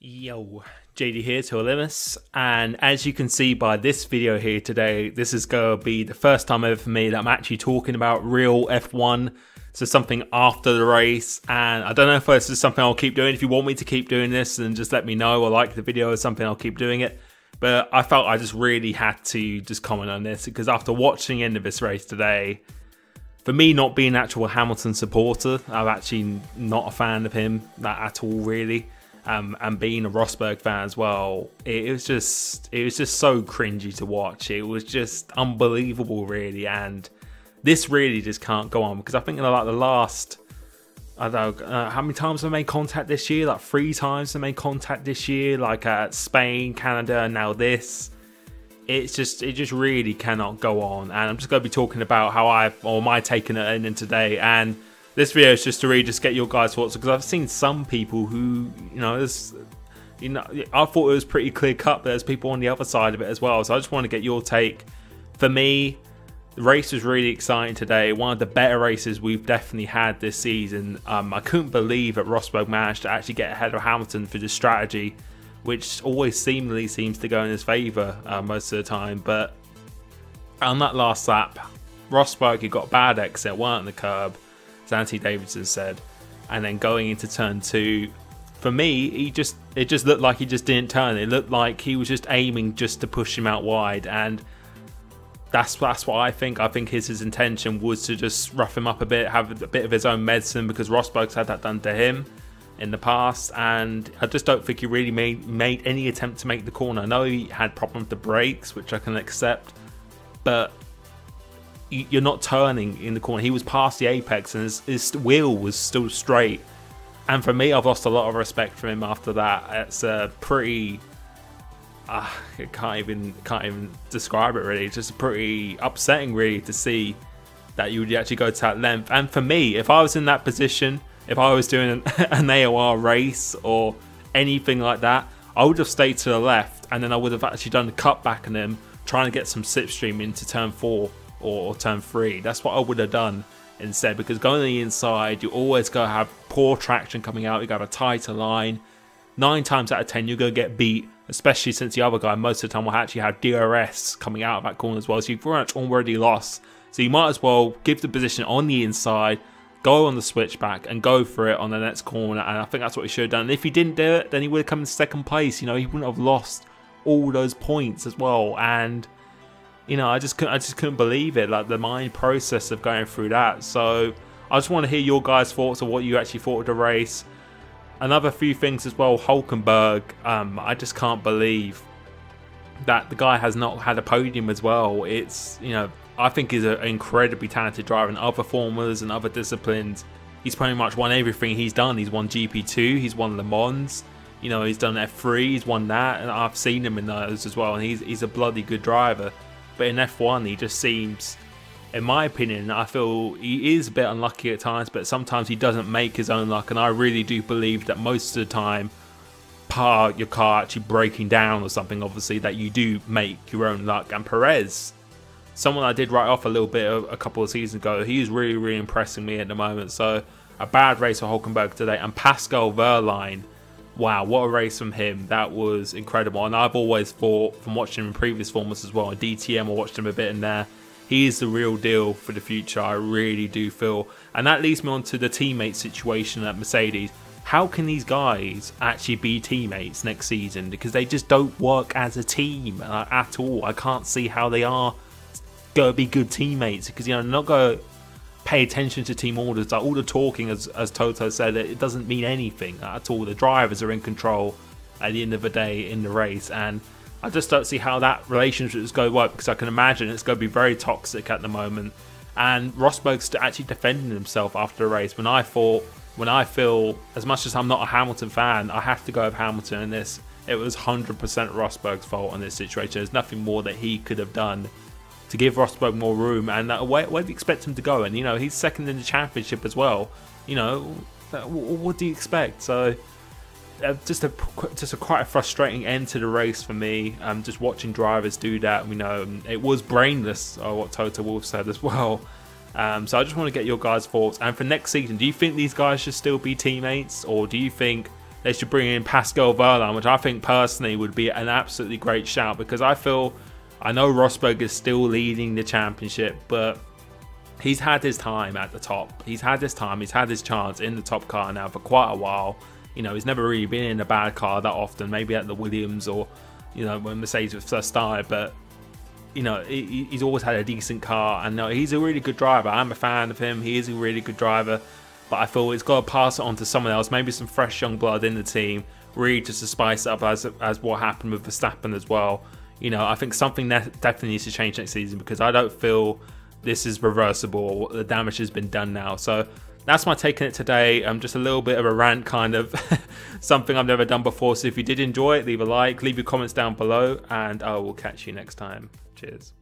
Yo, JD here to Olympus, and as you can see by this video here today, this is going to be the first time ever for me that I'm actually talking about real F1, so something after the race. And I don't know if this is something I'll keep doing. If you want me to keep doing this, then just let me know, or like the video or something, I'll keep doing it. But I felt I just really had to just comment on this, because after watching the end of this race today, for me not being an actual Hamilton supporter, I'm actually not a fan of him at all really. And being a Rosberg fan as well, it was just so cringy to watch. It was just unbelievable, really. And this really just can't go on, because I think in like the last, I don't know how many times they made contact this year, like 3 times they made contact this year, like at Spain, Canada, and now this. It just really cannot go on. And I'm just going to be talking about how my take on it in today. And this video is just to really just get your guys' thoughts, because I've seen some people who, I thought it was pretty clear cut. There's people on the other side of it as well. So I just want to get your take. For me, the race was really exciting today. One of the better races we've definitely had this season. I couldn't believe that Rosberg managed to actually get ahead of Hamilton for this strategy, which always seemingly seems to go in his favour most of the time. But on that last lap, Rosberg, he got a bad exit, weren't on the curb, as Anthony Davidson said, and then going into turn 2, for me, it just looked like he just didn't turn. It looked like he was just aiming just to push him out wide, and that's what I think. I think his intention was to just rough him up a bit, have a bit of his own medicine, because Rosberg's had that done to him in the past, and I just don't think he really made any attempt to make the corner. I know he had problems with the brakes, which I can accept, but you're not turning in the corner. He was past the apex and his wheel was still straight. And for me, I've lost a lot of respect for him after that. It's pretty, I can't even describe it really. It's just pretty upsetting really to see that you would actually go to that length. And for me, if I was in that position, if I was doing an AOR race or anything like that, I would have stayed to the left, and then I would have actually done a cutback on him, trying to get some slipstream into turn 4 or turn 3. That's what I would have done instead, because going on the inside, you always going to have poor traction coming out. You're going to have a tighter line. 9 times out of 10, you're going to get beat, especially since the other guy most of the time will actually have DRS coming out of that corner as well. So you've pretty much already lost. So you might as well give the position on the inside, go on the switchback and go for it on the next corner. And I think that's what he should have done. And if he didn't do it, then he would have come in second place. He wouldn't have lost all those points as well. And I just couldn't believe it, like the mind process of going through that. So I just want to hear your guys' thoughts of what you actually thought of the race. Another few things as well, Hulkenberg, I just can't believe that the guy has not had a podium as well. It's, I think he's an incredibly talented driver in other formulas and other disciplines. He's pretty much won everything he's done. He's won GP2, he's won Le Mans, he's done F3, he's won that, and I've seen him in those as well, and he's a bloody good driver. But in F1, he just seems, in my opinion, I feel he is a bit unlucky at times, but sometimes he doesn't make his own luck. And I really do believe that most of the time, your car actually breaking down or something, obviously, that you do make your own luck. And Perez, someone I did write off a little bit a couple of seasons ago, he's really, really impressing me at the moment. So a bad race for Hulkenberg today. And Pascal Wehrlein, wow, what a race from him. That was incredible. And I've always thought, from watching him in previous formats as well, in DTM, I watched him a bit in there, he is the real deal for the future. I really do feel. And that leads me on to the teammate situation at Mercedes. How can these guys actually be teammates next season? Because they just don't work as a team at all. I can't see how they are going to be good teammates, because, they're not going to pay attention to team orders. Like all the talking, as Toto said, it doesn't mean anything at all. The drivers are in control at the end of the day in the race, and I just don't see how that relationship is going to work, because I can imagine it's going to be very toxic at the moment. And Rosberg's actually defending himself after the race, when I feel, as much as I'm not a Hamilton fan, I have to go with Hamilton in this. It was 100% Rosberg's fault in this situation. There's nothing more that he could have done to give Rosberg more room, and where do you expect him to go? And he's second in the championship as well. What do you expect? So just a quite a frustrating end to the race for me. Just watching drivers do that. It was brainless, what Toto Wolff said as well. So I just want to get your guys' thoughts. And for next season, do you think these guys should still be teammates, or do you think they should bring in Pascal Wehrlein, which I think personally would be an absolutely great shout, because I know Rosberg is still leading the championship, but he's had his time at the top. He's had his time. He's had his chance in the top car now for quite a while. You know, he's never really been in a bad car that often, maybe at the Williams or, you know, when Mercedes was first started, but you know, he's always had a decent car, and no, he's a really good driver. I'm a fan of him. He is a really good driver, but I feel he's got to pass it on to someone else, maybe some fresh young blood in the team, really just to spice it up as what happened with Verstappen as well. You know, I think something that definitely needs to change next season, because I don't feel this is reversible. The damage has been done now. So that's my take on it today. Just a little bit of a rant, kind of something I've never done before. So if you did enjoy it, leave a like, leave your comments down below, and I will catch you next time. Cheers.